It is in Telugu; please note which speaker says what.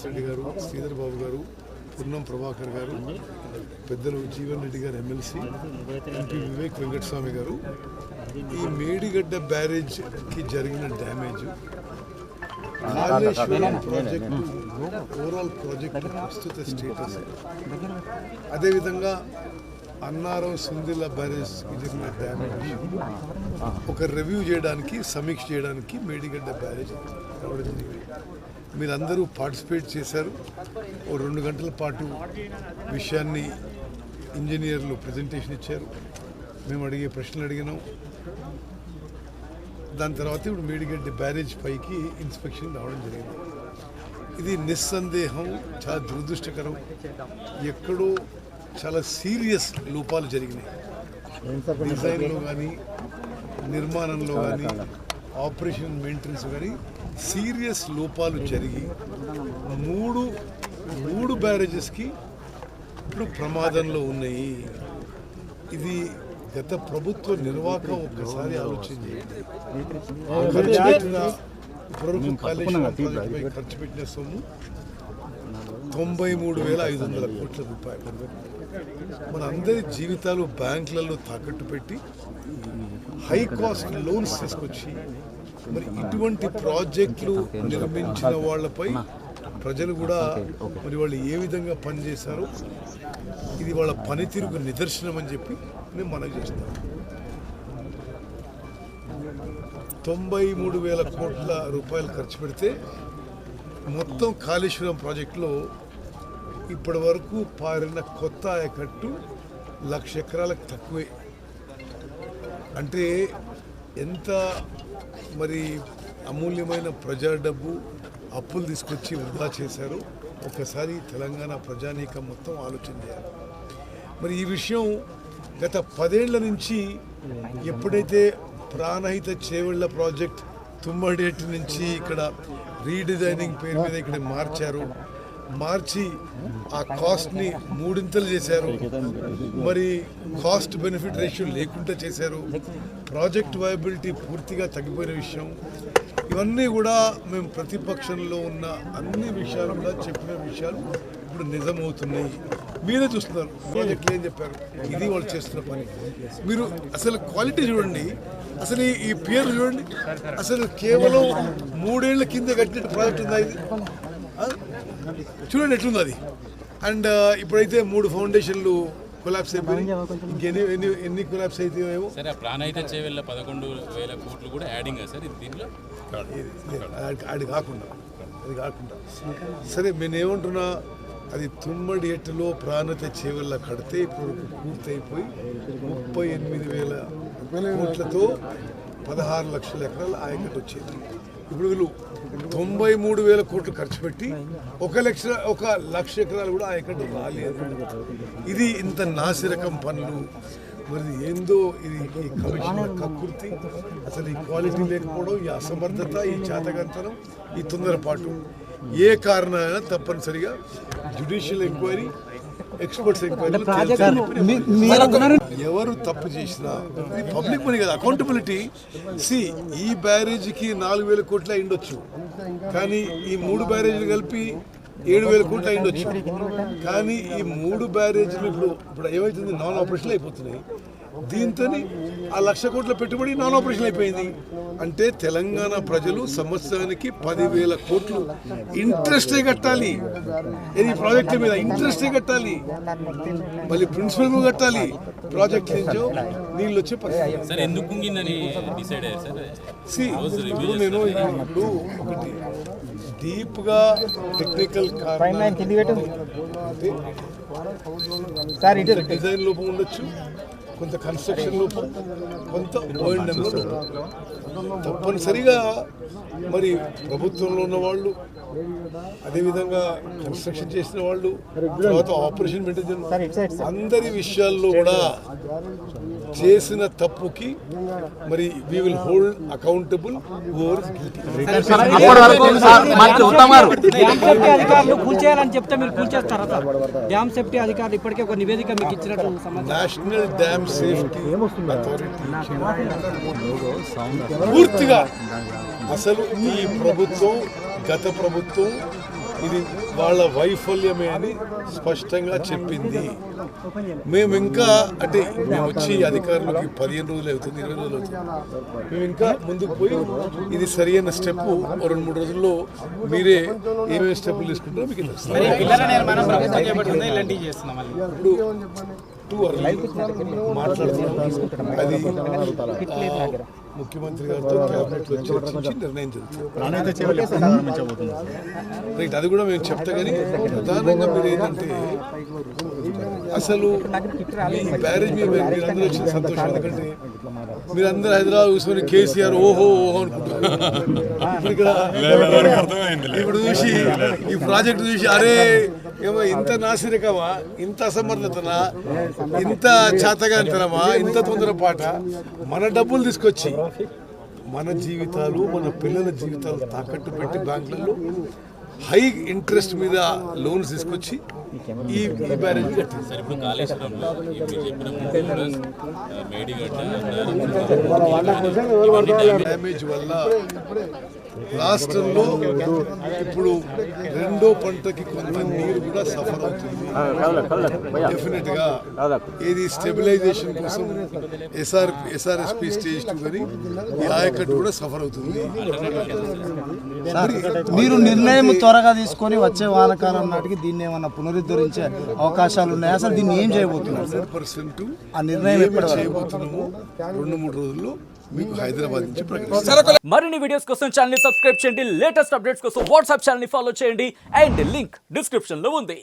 Speaker 1: శ్రీనివాసరెడ్డి గారు, శ్రీధర్ బాబు గారు, పున్నం ప్రభాకర్ గారు, పెద్దలు జీవన్ రెడ్డి గారు ఎమ్మెల్సీ, ఎంపీ వివేక్ వెంకటస్వామి గారు ఈ మేడిగడ్డ బ్యారేజ్కి జరిగిన damage, Kaleshwaram project overall project ప్రస్తుత స్టేటస్, అదేవిధంగా అన్నారం సుందిల్ల బ్యారేజ్కి జరిగిన డ్యామేజ్ ఒక రివ్యూ చేయడానికి, సమీక్ష చేయడానికి మేడిగడ్డ బ్యారేజ్ రావడం జరిగింది. మీరందరూ పార్టిసిపేట్ చేశారు. ఓ 2 గంటల పాటు విషయాన్ని ఇంజనీర్లు ప్రజెంటేషన్ ఇచ్చారు. మేము అడిగే ప్రశ్నలు అడిగినాం. దాని తర్వాత ఇప్పుడు మేడిగడ్డ బ్యారేజ్ పైకి ఇన్స్పెక్షన్ రావడం జరిగింది. ఇది నిస్సందేహం చాలా దురదృష్టకరం. ఎక్కడో చాలా సీరియస్ లోపాలు జరిగినాయి. డిజైన్లో కానీ, నిర్మాణంలో కానీ, ఆపరేషన్ మెయింటెనెన్స్ కానీ సీరియస్ లోపాలు జరిగి మూడు బ్యారేజెస్కి ఇప్పుడు ప్రమాదంలో ఉన్నాయి. ఇది గత ప్రభుత్వ నిర్వాహకం ఒక్కసారి ఆలోచన చేయండి. ఖర్చు పెట్టిన సొమ్ము 93,500 కోట్ల రూపాయలు. మన అందరి జీవితాలు బ్యాంకులలో తాకట్టు పెట్టి హై కాస్ట్ లోన్స్ తీసుకొచ్చి మరి ఇటువంటి ప్రాజెక్టులు నిర్మించిన వాళ్ళపై ప్రజలు కూడా మరి వాళ్ళు ఏ విధంగా పనిచేశారో ఇది వాళ్ళ పనితీరుకు నిదర్శనం అని చెప్పి నేను మనవి చేస్తాను. 93,000 కోట్ల రూపాయలు ఖర్చు పెడితే మొత్తం కాళేశ్వరం ప్రాజెక్టులో ఇప్పటి వరకు పారిన కొత్త ఆయకట్టు 1,00,000 ఎకరాలకు తక్కువే. అంటే ఎంత మరి అమూల్యమైన ప్రజా డబ్బు అప్పులు తీసుకొచ్చి వృధా చేశారు. ఒకసారి తెలంగాణ ప్రజానీకం మొత్తం ఆలోచన చేయాలి. మరి ఈ విషయం గత 10 ఏళ్ల నుంచి ఎప్పుడైతే ప్రాణహిత చేవెళ్ల ప్రాజెక్ట్ తుమ్మడేటి నుంచి ఇక్కడ రీడిజైనింగ్ పేరు మీద ఇక్కడ మార్చి ఆ కాస్ట్ని 3 చేశారు. మరి కాస్ట్ బెనిఫిట్ రేషియో లేకుండా చేశారు. ప్రాజెక్ట్ వయబిలిటీ పూర్తిగా తగ్గిపోయిన విషయం. ఇవన్నీ కూడా మేము ప్రతిపక్షంలో ఉన్న అన్ని విషయాలు కూడా చెప్పిన విషయాలు ఇప్పుడు నిజమవుతున్నాయి. మీరే చూస్తున్నారు ప్రాజెక్టులు ఏం చెప్పారు. ఇది వాళ్ళు చేస్తున్న పని. మీరు అసలు క్వాలిటీ చూడండి, అసలు ఈ పేరు చూడండి. అసలు కేవలం 3 ఏళ్ల కింద కట్టిన ప్రాజెక్ట్ ఉందా ఇది? చూడండి ఎట్లుంది అది. అండ్ ఇప్పుడైతే 3 ఫౌండేషన్లు కొలాప్స్ అయిపోయి ఎన్ని కొలాప్స్ అవుతాయేమో.
Speaker 2: ప్రాణహిత చేవెళ్ల 11,000 కోట్లు కూడా యాడింగ్ సార్ దీంట్లో.
Speaker 1: అది కాకుండా సరే నేనేమంటున్నా, అది తుమ్మడి ఎట్టులో ప్రాణహిత చేవెళ్ళ కడితే ఇప్పుడు పూర్తయిపోయి 38,000 కోట్లతో 16 లక్షల ఎకరాలు ఆయకట్టు వచ్చేది. ఇప్పుడు వీళ్ళు 93,000 కోట్లు ఖర్చు పెట్టి 1,00,000 ఎకరాలు కూడా ఆయకట్టు రాలేదు. ఇది ఇంత నాసిరకం పనులు. మరి ఏందో ఇది ఈ కమిషనర్ కక్కుర్తి, అసలు ఈ క్వాలిటీ లేకపోవడం, ఈ అసమర్థత, ఈ చేతగంతనం, ఈ తొందరపాటు ఏ కారణమైనా తప్పనిసరిగా జ్యుడిషియల్ ఎంక్వైరీ, ఎక్స్పర్ట్స్ ఎంక్వైరీ ఎవరు తప్పు చేసినా పబ్లిక్ మనీ కదా, అకౌంటబిలిటీ. ఈ బ్యారేజీకి 4,000 కోట్లు అయిండొచ్చు, కానీ ఈ 3 బ్యారేజీలు కలిపి 7,000 కోట్లు అయిండొచ్చు. కానీ ఈ 3 బ్యారేజీలు ఇప్పుడు ఏమవుతుంది, నాన్ ఆపరేషన్లు అయిపోతున్నాయి. దీంతో ఆ 1,00,000 కోట్ల పెట్టుబడి నాన్ ఆపరేషన్ అయిపోయింది. అంటే తెలంగాణ ప్రజలు సంవత్సరానికి 10,000 కోట్లు ఇంట్రెస్టే కట్టాలి. ఈ ప్రాజెక్టు మీద ఇంట్రెస్టే కట్టాలి, మళ్ళీ ప్రిన్సిపల్ కట్టాలి. ప్రాజెక్ట్ నుంచో నీళ్ళు వచ్చే పరిస్థితి. నేను ఇప్పుడు ఒకటి డీప్గా టెక్నికల్ డిజైన్ లోపం ఉండొచ్చు, కొంత కన్స్ట్రక్షన్ లోపం, కొంత O&M లోపం. తప్పనిసరిగా మరి ప్రభుత్వంలో ఉన్న వాళ్ళు, అదేవిధంగా కన్స్ట్రక్షన్ చేసిన వాళ్ళు, తర్వాత ఆపరేషన్ మెయింటెనెన్స్, అందరి విషయాల్లో కూడా చేసిన తప్పుకి మరి we will hold accountable over national dam safety authority పూర్తిగా. అసలు ఈ ప్రభుత్వం, గత ప్రభుత్వం ఇది వాళ్ళ వైఫల్యమే అని స్పష్టంగా చెప్పింది. మేము ఇంకా అంటే మేము వచ్చి అధికారులకి 15 రోజులు అవుతుంది, 20 రోజులు అవుతుంది. మేము ఇంకా ముందుకు పోయి ఇది సరైన స్టెప్ 2-3 రోజుల్లో మీరే ఏమేమి స్టెప్పులు తీసుకుంటారో మీకు తెలుస్తుంది. ఇప్పుడు మాట్లాడుతున్నాం. అది ముఖ్యమంత్రి గారితో క్యాబినెట్లో చర్చించి నిర్ణయం జరుగుతుంది. రైట్, అది కూడా మేము చెప్తా. కానీ ప్రధానంగా మీరు ఏంటంటే అసలు ఈ బ్యారేజ్ మీద మీరందరూ వచ్చిన సంతోషం. ఎందుకంటే మీరందరూ హైదరాబాద్ కూర్చొని కేసీఆర్ ఓహో ఓహో అనుకుంటారు. ఇప్పుడు చూసి ఈ ప్రాజెక్టు చూసి అరే ఏమో ఇంత నాసిరకమా, ఇంత అసమర్థతనా, ఇంత చేతగాంతనమా, ఇంత తొందరపాట, మన డబ్బులు తీసుకొచ్చి మన జీవితాలు మన పిల్లల జీవితాలు తాకట్టు పెట్టి బ్యాంకులలో హై ఇంట్రెస్ట్ మీద లోన్స్ తీసుకొచ్చి ఈ బ్యారేజ్ కట్టింది.
Speaker 2: సార్ ఇప్పుడు కాళేశ్వరంలో మీరు చెప్పిన ముందు మేడిగడ్డ
Speaker 1: డ్యామేజ్ వల్ల రాష్ట్రంలో ఇప్పుడు రెండో పంటకి కొంత నీరు కూడా సఫర్ అవుతుంది. డెఫినెట్ గా ఇది స్టెబిలైజేషన్ కోసం SRSP స్టేజ్ 2 కానీ ఈ ఆయకట్టు కూడా సఫర్ అవుతుంది.
Speaker 3: మీరు నిర్ణయం త్వరగా తీసుకొని వచ్చే వానకాలం నాటికి దీన్ని ఏమన్నా పునరుద్ధరించే అవకాశాలు ఉన్నాయి? అసలు దీన్ని ఏం చేయబోతున్నారు?
Speaker 1: 100%
Speaker 3: ఆ నిర్ణయం ఎప్పుడు
Speaker 1: చేయబోతున్నాము. 2-3 రోజుల్లో మీకు హైదరాబాద్ నుంచి ప్రకటిస్తాం.
Speaker 4: మరిన్ని వీడియోస్ కోసం ఛానల్ ని సబ్స్క్రైబ్ చేయండి, లేటెస్ట్ అప్డేట్స్ కోసం వాట్సాప్ ఛానల్ ని ఫాలో చేయండి అండ్ లింక్ డిస్క్రిప్షన్ లో ఉంది.